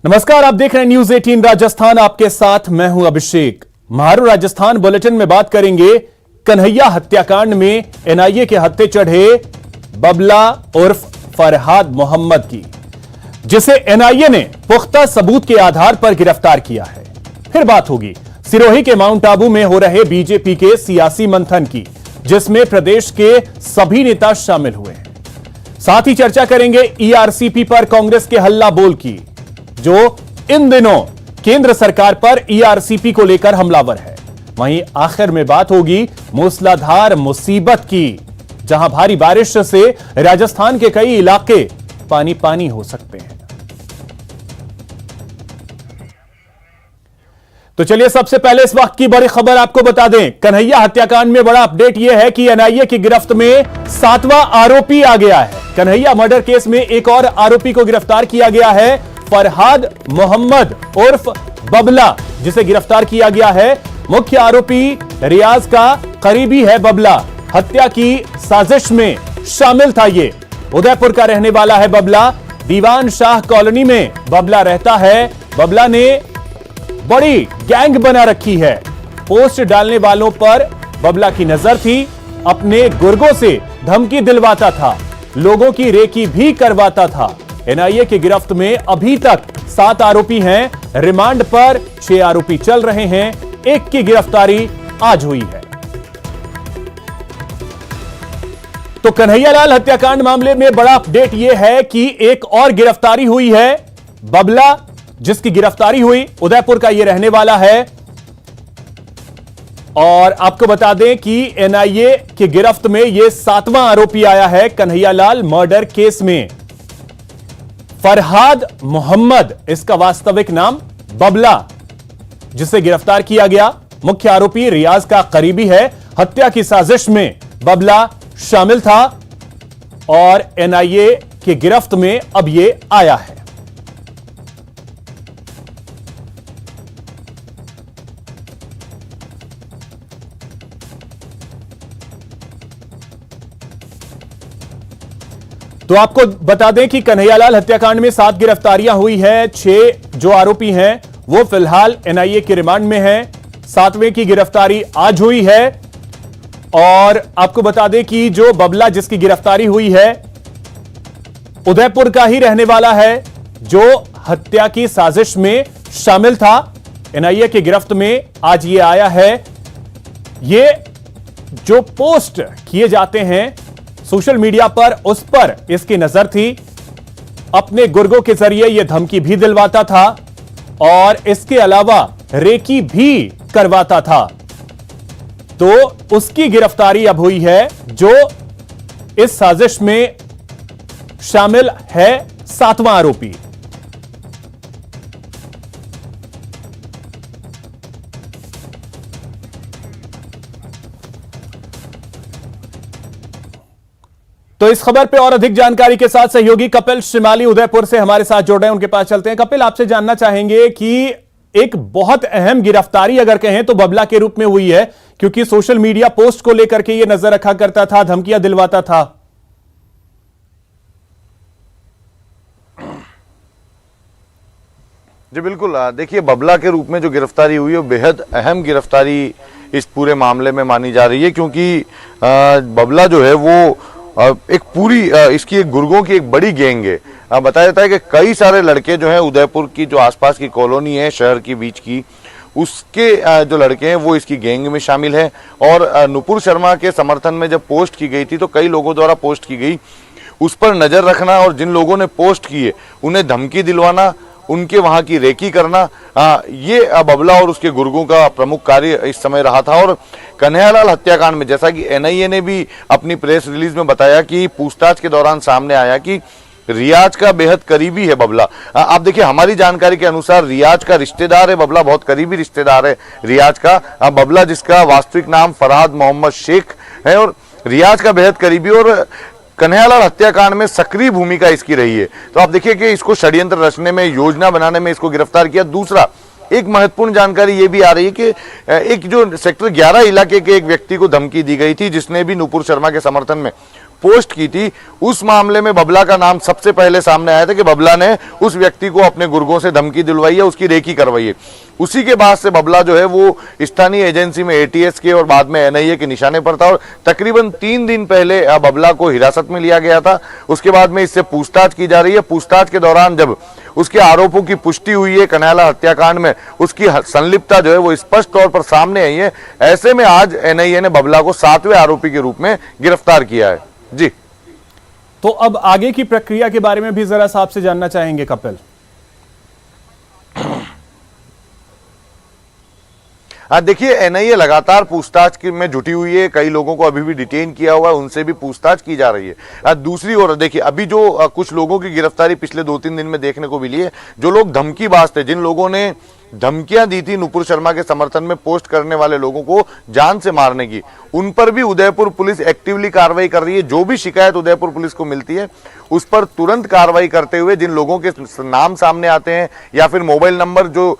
नमस्कार, आप देख रहे हैं न्यूज 18 राजस्थान। आपके साथ मैं हूं अभिषेक। महारू राजस्थान बुलेटिन में बात करेंगे कन्हैया हत्याकांड में एनआईए के हत्थे चढ़े बबला उर्फ फरहाद मोहम्मद की, जिसे एनआईए ने पुख्ता सबूत के आधार पर गिरफ्तार किया है। फिर बात होगी सिरोही के माउंट आबू में हो रहे बीजेपी के सियासी मंथन की, जिसमें प्रदेश के सभी नेता शामिल हुए हैं। साथ ही चर्चा करेंगे ईआरसीपी पर कांग्रेस के हल्ला बोल की, जो इन दिनों केंद्र सरकार पर ईआरसीपी को लेकर हमलावर है। वहीं आखिर में बात होगी मूसलाधार मुसीबत की, जहां भारी बारिश से राजस्थान के कई इलाके पानी पानी हो सकते हैं। तो चलिए सबसे पहले इस वक्त की बड़ी खबर आपको बता दें। कन्हैया हत्याकांड में बड़ा अपडेट यह है कि एनआईए की गिरफ्त में 7वां आरोपी आ गया है। कन्हैया मर्डर केस में एक और आरोपी को गिरफ्तार किया गया है, फरहाद मोहम्मद उर्फ बबला, जिसे गिरफ्तार किया गया है। मुख्य आरोपी रियाज का करीबी है बबला। हत्या की साजिश में शामिल था ये। उदयपुर का रहने वाला है बबला। दीवान शाह कॉलोनी में बबला रहता है। बबला ने बड़ी गैंग बना रखी है। पोस्ट डालने वालों पर बबला की नजर थी। अपने गुर्गों से धमकी दिलवाता था, लोगों की रेकी भी करवाता था। एनआईए की गिरफ्त में अभी तक 7 आरोपी हैं। रिमांड पर 6 आरोपी चल रहे हैं। एक की गिरफ्तारी आज हुई है। तो कन्हैयालाल हत्याकांड मामले में बड़ा अपडेट यह है कि एक और गिरफ्तारी हुई है। बबला, जिसकी गिरफ्तारी हुई, उदयपुर का यह रहने वाला है। और आपको बता दें कि एनआईए की गिरफ्त में यह 7वां आरोपी आया है कन्हैयालाल मर्डर केस में। फरहाद मोहम्मद, इसका वास्तविक नाम बबला, जिसे गिरफ्तार किया गया। मुख्य आरोपी रियाज का करीबी है। हत्या की साजिश में बबला शामिल था और एनआईए की गिरफ्त में अब यह आया है। तो आपको बता दें कि कन्हैयालाल हत्याकांड में 7 गिरफ्तारियां हुई है। 6 जो आरोपी हैं वो फिलहाल एनआईए के रिमांड में हैं। 7वें की गिरफ्तारी आज हुई है। और आपको बता दें कि जो बबला, जिसकी गिरफ्तारी हुई है, उदयपुर का ही रहने वाला है, जो हत्या की साजिश में शामिल था। एनआईए की गिरफ्त में आज ये आया है। ये जो पोस्ट किए जाते हैं सोशल मीडिया पर, उस पर इसकी नजर थी। अपने गुर्गों के जरिए यह धमकी भी दिलवाता था और इसके अलावा रेकी भी करवाता था। तो उसकी गिरफ्तारी अब हुई है, जो इस साजिश में शामिल है 7वां आरोपी। तो इस खबर पे और अधिक जानकारी के साथ सहयोगी कपिल शिमाली उदयपुर से हमारे साथ जुड़ रहे हैं। उनके पास चलते हैं। कपिल, आपसे जानना चाहेंगे कि एक बहुत अहम गिरफ्तारी अगर कहें तो बबला के रूप में हुई है, क्योंकि सोशल मीडिया पोस्ट को लेकर के ये नजर रखा करता था, धमकियां दिलवाता था। जी बिल्कुल, देखिए बबला के रूप में जो गिरफ्तारी हुई है बेहद अहम गिरफ्तारी इस पूरे मामले में मानी जा रही है, क्योंकि बबला जो है वो एक पूरी इसकी एक गुर्गों की एक बड़ी गैंग है। बताया जाता है कि कई सारे लड़के जो हैं उदयपुर की जो आसपास की कॉलोनी है, शहर के बीच की, उसके जो लड़के हैं वो इसकी गैंग में शामिल है। और नुपुर शर्मा के समर्थन में जब पोस्ट की गई थी तो कई लोगों द्वारा पोस्ट की गई, उस पर नजर रखना और जिन लोगों ने पोस्ट किए उन्हें धमकी दिलवाना, उनके वहां की रेकी करना, ये बबला और उसके गुर्गों का प्रमुख कार्य इस समय रहा था। और कन्हैयालाल हत्याकांड में जैसा कि एनआईए ने भी अपनी प्रेस रिलीज में बताया कि पूछताछ के दौरान सामने आया कि रियाज का बेहद करीबी है बबला। आप देखिए, हमारी जानकारी के अनुसार रियाज का रिश्तेदार है बबला, बहुत करीबी रिश्तेदार है रियाज का बबला, जिसका वास्तविक नाम फरहाद मोहम्मद शेख है और रियाज का बेहद करीबी और कन्हैयालाल हत्याकांड में सक्रिय भूमिका इसकी रही है। तो आप देखिए कि इसको षड्यंत्र रचने में, योजना बनाने में इसको गिरफ्तार किया। दूसरा, एक महत्वपूर्ण जानकारी ये भी आ रही है कि एक जो सेक्टर 11 इलाके के एक व्यक्ति को धमकी दी गई थी, जिसने भी नुपुर शर्मा के समर्थन में पोस्ट की थी, उस मामले में बबला का नाम सबसे पहले सामने आया था कि बबला ने उस व्यक्ति को अपने गुर्गों से धमकी दिलवाई है, उसकी रेकी करवाई है। उसी के बाद से बबला जो है वो स्थानीय एजेंसी में एटीएस के और बाद में एनआईए के निशाने पर था और तकरीबन 3 दिन पहले बबला को हिरासत में लिया गया था। उसके बाद में इससे पूछताछ की जा रही है। पूछताछ के दौरान जब उसके आरोपों की पुष्टि हुई है, कन्हैयालाल हत्याकांड में उसकी संलिप्तता जो है वो स्पष्ट तौर पर सामने आई है। ऐसे में आज एनआईए ने बबला को 7वें आरोपी के रूप में गिरफ्तार किया है। जी, तो अब आगे की प्रक्रिया के बारे में भी जरा सा आपसे जानना चाहेंगे कपिल। देखिए, एनआईए लगातार पूछताछ में जुटी हुई है। कई लोगों को अभी भी डिटेन किया हुआ है, उनसे भी पूछताछ की जा रही है। दूसरी ओर देखिए, अभी जो कुछ लोगों की गिरफ्तारी पिछले 2-3 दिन में देखने को मिली है, जो लोग धमकीबाज थे, जिन लोगों ने धमकियां दी थी नुपुर शर्मा के समर्थन में पोस्ट करने वाले लोगों को जान से मारने की, उन पर भी उदयपुर पुलिस एक्टिवली कार्रवाई कर रही है। जो भी शिकायत उदयपुर पुलिस को मिलती है उस पर तुरंत कार्रवाई करते हुए जिन लोगों के नाम सामने आते हैं या फिर मोबाइल नंबर जो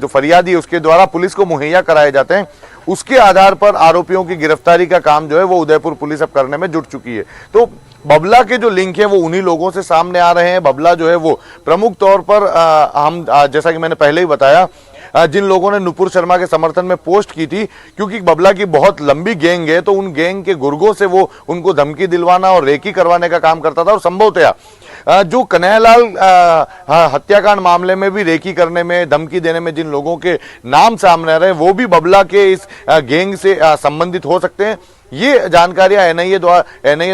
फरियादी उसके द्वारा पुलिस को मुहैया कराए जाते हैं, उसके आधार पर आरोपियों की गिरफ्तारी का काम जो है वो उदयपुर पुलिस अब करने में जुट चुकी है। तो बबला के जो लिंक है वो उन्हीं लोगों से सामने आ रहे हैं। बबला जो है वो प्रमुख तौर पर हम जैसा कि मैंने पहले ही बताया, जिन लोगों ने नुपुर शर्मा के समर्थन में पोस्ट की थी, क्योंकि बबला की बहुत लंबी गैंग है, तो उन गैंग के गुर्गों से वो उनको धमकी दिलवाना और रेकी करवाने का काम करता था। और संभवतया जो कन्हैयालाल हत्याकांड मामले में भी रेकी करने में, धमकी देने में जिन लोगों के नाम सामने आ रहे हैं वो भी बबला के इस गैंग से संबंधित हो सकते हैं। ये जानकारियां एनआईए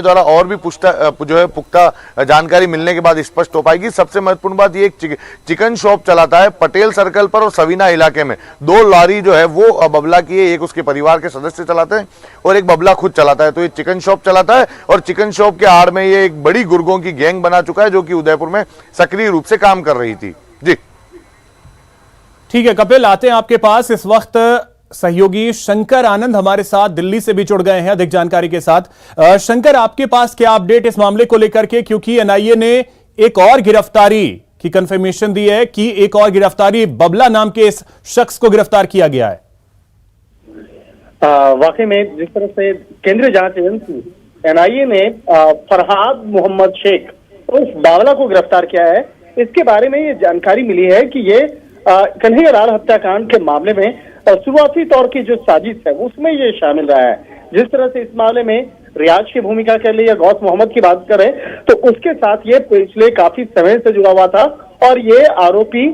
द्वारा और भी पुख्ता जानकारी मिलने के बाद स्पष्ट हो पाएगी। सबसे महत्वपूर्ण बात ये, एक चिकन शॉप चलाता है पटेल सर्कल पर और सवीना इलाके में। 2 लॉरी जो है वो बबला की है, एक उसके परिवार के सदस्य चलाते हैं और एक बबला खुद चलाता है। तो ये चिकन शॉप चलाता है और चिकन शॉप के आड़ में ये एक बड़ी गुर्गों की गैंग बना चुका है, जो कि उदयपुर में सक्रिय रूप से काम कर रही थी। जी ठीक है कपिल, आते हैं आपके पास। इस वक्त सहयोगी शंकर आनंद हमारे साथ दिल्ली से भी जुड़ गए हैं अधिक जानकारी के साथ। शंकर, आपके पास क्या अपडेट इस मामले को लेकर के, क्योंकि एनआईए ने एक और गिरफ्तारी की कंफर्मेशन दी है कि एक और गिरफ्तारी, बबला नाम के इस शख्स को गिरफ्तार किया गया है। वाकई में जिस तरह से केंद्रीय जांच एजेंसी एनआईए ने फरहाद मोहम्मद शेख उस बावला को गिरफ्तार किया है, इसके बारे में ये जानकारी मिली है कि ये कन्हैयालाल हत्याकांड के मामले में शुरुआती तौर की जो साजिश है उसमें ये शामिल रहा है। जिस तरह से इस मामले में रियाज की भूमिका कर ली या गौस मोहम्मद की बात करें तो उसके साथ ये पिछले काफी समय से जुड़ा हुआ था और ये आरोपी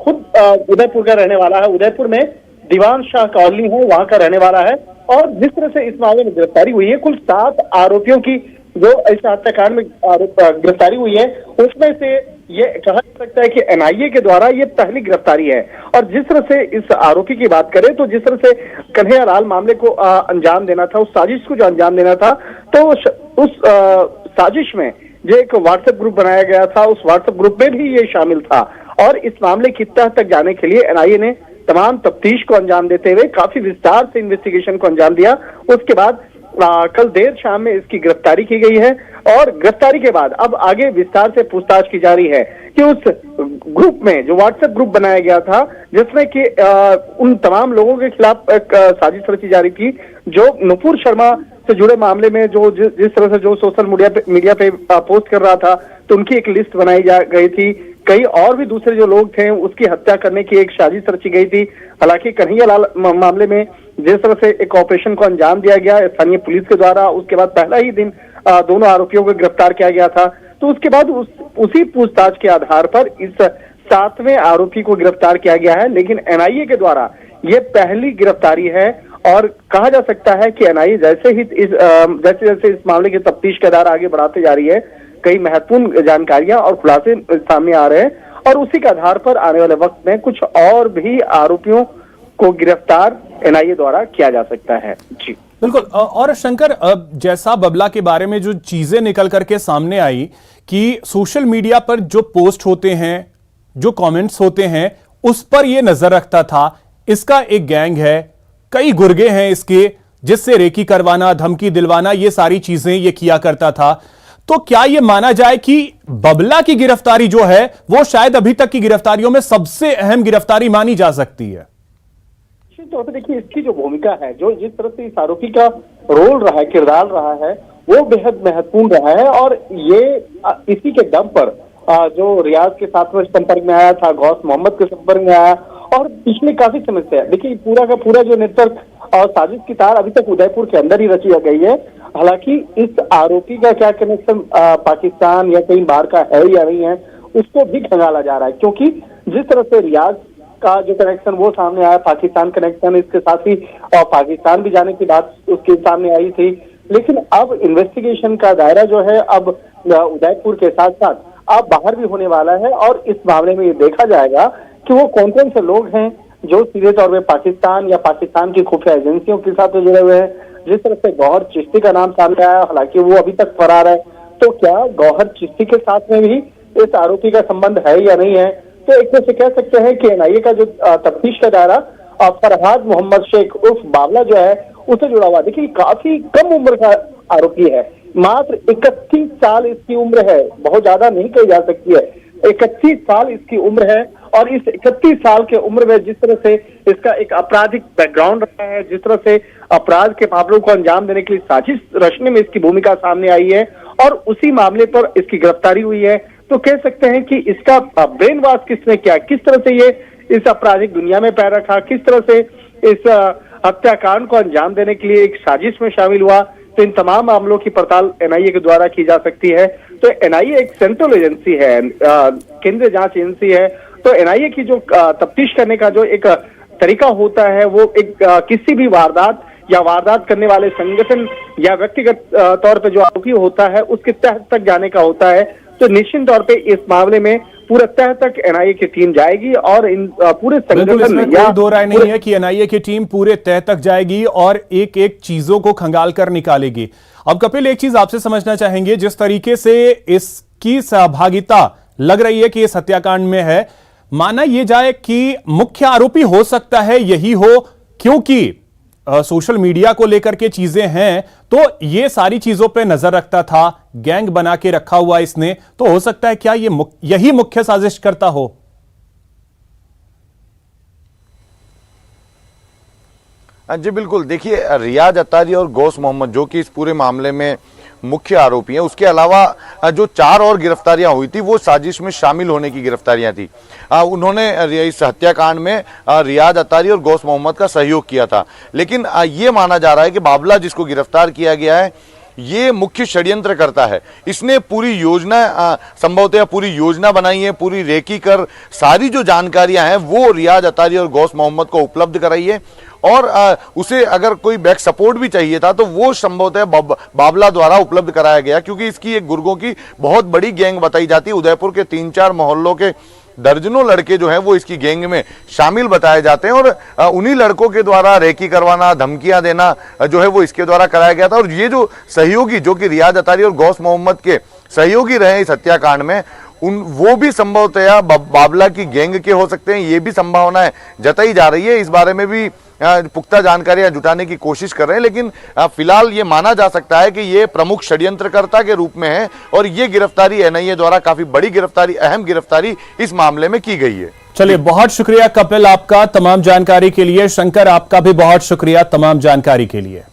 खुद उदयपुर का रहने वाला है। उदयपुर में दीवान शाह कॉलोनी है, वहां का रहने वाला है। और जिस तरह से इस मामले में गिरफ्तारी हुई है, कुल 7 आरोपियों की जो इस हत्याकांड में गिरफ्तारी हुई है, उसमें से ये कहा जा सकता है कि एनआईए के द्वारा ये पहली गिरफ्तारी है। और जिस तरह से इस आरोपी की बात करें तो जिस तरह से कन्हैयालाल मामले को अंजाम देना था, उस साजिश को जो अंजाम देना था, तो उस साजिश में जो एक व्हाट्सएप ग्रुप बनाया गया था, उस व्हाट्सएप ग्रुप में भी ये शामिल था। और इस मामले की तह तक जाने के लिए एनआईए ने तमाम तफ्तीश को अंजाम देते हुए काफी विस्तार से इन्वेस्टिगेशन को अंजाम दिया। उसके बाद कल देर शाम में इसकी गिरफ्तारी की गई है और गिरफ्तारी के बाद अब आगे विस्तार से पूछताछ की जा रही है कि उस ग्रुप में जो व्हाट्सएप ग्रुप बनाया गया था, जिसमें कि उन तमाम लोगों के खिलाफ एक साजिश रची जा रही थी जो नुपुर शर्मा से जुड़े मामले में जो जिस तरह से जो सोशल मीडिया पे पोस्ट कर रहा था, तो उनकी एक लिस्ट बनाई जा गई थी। कई और भी दूसरे जो लोग थे उसकी हत्या करने की एक साजिश रची गई थी। हालांकि कन्हैयालाल मामले में जिस तरह से एक ऑपरेशन को अंजाम दिया गया स्थानीय पुलिस के द्वारा, उसके बाद पहला ही दिन दोनों आरोपियों को गिरफ्तार किया गया था। तो उसके बाद उसी पूछताछ के आधार पर इस 7वें आरोपी को गिरफ्तार किया गया है। लेकिन एनआईए के द्वारा ये पहली गिरफ्तारी है और कहा जा सकता है कि एनआईए जैसे जैसे इस मामले की तफ्तीश का दायरा आगे बढ़ाते जा रही है, कई महत्वपूर्ण जानकारियां और खुलासे सामने आ रहे हैं और उसी के आधार पर आने वाले वक्त में कुछ और भी आरोपियों को गिरफ्तार एनआईए द्वारा किया जा सकता है। जी बिल्कुल। और शंकर, जैसा बबला के बारे में जो चीजें निकल करके सामने आई कि सोशल मीडिया पर जो पोस्ट होते हैं, जो कमेंट्स होते हैं, उस पर यह नजर रखता था इसका एक गैंग है, कई गुर्गे हैं इसके, जिससे रेकी करवाना, धमकी दिलवाना, ये सारी चीजें ये किया करता था। तो क्या यह माना जाए कि बबला की गिरफ्तारी जो है वो शायद अभी तक की गिरफ्तारियों में सबसे अहम गिरफ्तारी मानी जा सकती है? निश्चित तौर पर देखिए, इसकी जो भूमिका है, जो जिस तरह से इस आरोपी का रोल रहा है, किरदार रहा है, वो बेहद महत्वपूर्ण रहा है। और ये इसी के दम पर जो रियाज के साथ में संपर्क में आया था, गौस मोहम्मद के संपर्क में आया, और पिछले काफी समय से देखिए पूरा का पूरा जो नेटवर्क और साजिश की तार अभी तक उदयपुर के अंदर ही रची गई है। हालांकि इस आरोपी का क्या कनेक्शन पाकिस्तान या कहीं बाहर का है या नहीं है, उसको भी खंगाला जा रहा है, क्योंकि जिस तरह से रियाज का जो कनेक्शन वो सामने आया, पाकिस्तान कनेक्शन, इसके साथ ही और पाकिस्तान भी जाने की बात उसके सामने आई थी। लेकिन अब इन्वेस्टिगेशन का दायरा जो है अब उदयपुर के साथ साथ अब बाहर भी होने वाला है, और इस मामले में ये देखा जाएगा कि वो कौन कौन से लोग हैं जो सीधे तौर पे पाकिस्तान या पाकिस्तान की खुफिया एजेंसियों के साथ जुड़े हुए हैं। जिस तरह से गौहर चिश्ती का नाम सामने आया, हालांकि वो अभी तक फरार है, तो क्या गौहर चिश्ती के साथ में भी इस आरोपी का संबंध है या नहीं है? तो एक तरह से कह सकते हैं कि एनआईए का जो तफ्तीश का दायरा फरहाद मोहम्मद शेख उर्फ बावला जो है उससे जुड़ा हुआ। देखिए काफी कम उम्र का आरोपी है, मात्र 31 साल इसकी उम्र है, बहुत ज्यादा नहीं कही जा सकती है। 31 साल इसकी उम्र है, और इस 31 साल के उम्र में जिस तरह से इसका एक आपराधिक बैकग्राउंड रहा है, जिस तरह से अपराध के मामलों को अंजाम देने के लिए साजिश रचने में इसकी भूमिका सामने आई है, और उसी मामले पर इसकी गिरफ्तारी हुई है, तो कह सकते हैं कि इसका ब्रेन वॉश किसने किया, किस तरह से ये इस आपराधिक दुनिया में पैर रखा, किस तरह से इस हत्याकांड को अंजाम देने के लिए एक साजिश में शामिल हुआ, तो इन तमाम मामलों की पड़ताल एनआईए के द्वारा की जा सकती है। तो एनआईए एक सेंट्रल एजेंसी है, केंद्रीय जांच एजेंसी है, तो एनआईए की जो तफ्तीश करने का जो एक तरीका होता है वो एक किसी भी वारदात या वारदात करने वाले संगठन या व्यक्तिगत तौर पे जो आरोपी होता है उसके तह तक जाने का होता है। तो निश्चित तौर पे इस मामले में पूरे तह तक एनआईए की टीम जाएगी, और इन पूरे संगठन में कोई दो राय नहीं है कि एनआईए की टीम पूरे तह तक जाएगी और एक एक चीजों को खंगाल कर निकालेगी। अब कपिल, एक चीज आपसे समझना चाहेंगे, जिस तरीके से इसकी सहभागिता लग रही है कि इस हत्याकांड में है, माना यह जाए कि मुख्य आरोपी हो सकता है यही हो, क्योंकि सोशल मीडिया को लेकर के चीजें हैं, तो ये सारी चीजों पे नजर रखता था, गैंग बना के रखा हुआ इसने, तो हो सकता है क्या ये यही मुख्य साजिश करता हो? जी बिल्कुल, देखिए रियाज अत्तारी और गौस मोहम्मद जो कि इस पूरे मामले में मुख्य आरोपी हैं, उसके अलावा जो 4 और गिरफ्तारियां हुई थी वो साजिश में शामिल होने की गिरफ्तारियां थी। उन्होंने इस हत्याकांड में रियाज अत्तारी और गौस मोहम्मद का सहयोग किया था। लेकिन ये माना जा रहा है कि बावला जिसको गिरफ्तार किया गया है ये मुख्य षड्यंत्र करता है। इसने पूरी योजना संभवतः पूरी योजना बनाई है, पूरी रेकी कर सारी जो जानकारियां हैं वो रियाज अत्तारी और गौस मोहम्मद को उपलब्ध कराई है, और उसे अगर कोई बैक सपोर्ट भी चाहिए था तो वो संभवतः बावला द्वारा उपलब्ध कराया गया, क्योंकि इसकी एक गुर्गों की बहुत बड़ी गैंग बताई जाती है। उदयपुर के 3-4 मोहल्लों के दर्जनों लड़के जो हैं वो इसकी गैंग में शामिल बताए जाते हैं, और उन्हीं लड़कों के द्वारा रेकी करवाना, धमकियां देना जो है वो इसके द्वारा कराया गया था। और ये जो सहयोगी जो कि रियाज अत्तारी और गौस मोहम्मद के सहयोगी रहे इस हत्याकांड में, वो भी संभवतः बावला की गैंग के हो सकते हैं, ये भी संभावना जताई जा रही है। इस बारे में भी पुख्ता जानकारियां जुटाने की कोशिश कर रहे हैं, लेकिन फिलहाल ये माना जा सकता है कि ये प्रमुख षड्यंत्रकर्ता के रूप में है, और ये गिरफ्तारी एनआईए द्वारा काफी बड़ी गिरफ्तारी, अहम गिरफ्तारी इस मामले में की गई है। चलिए, बहुत शुक्रिया कपिल आपका तमाम जानकारी के लिए। शंकर, आपका भी बहुत शुक्रिया तमाम जानकारी के लिए।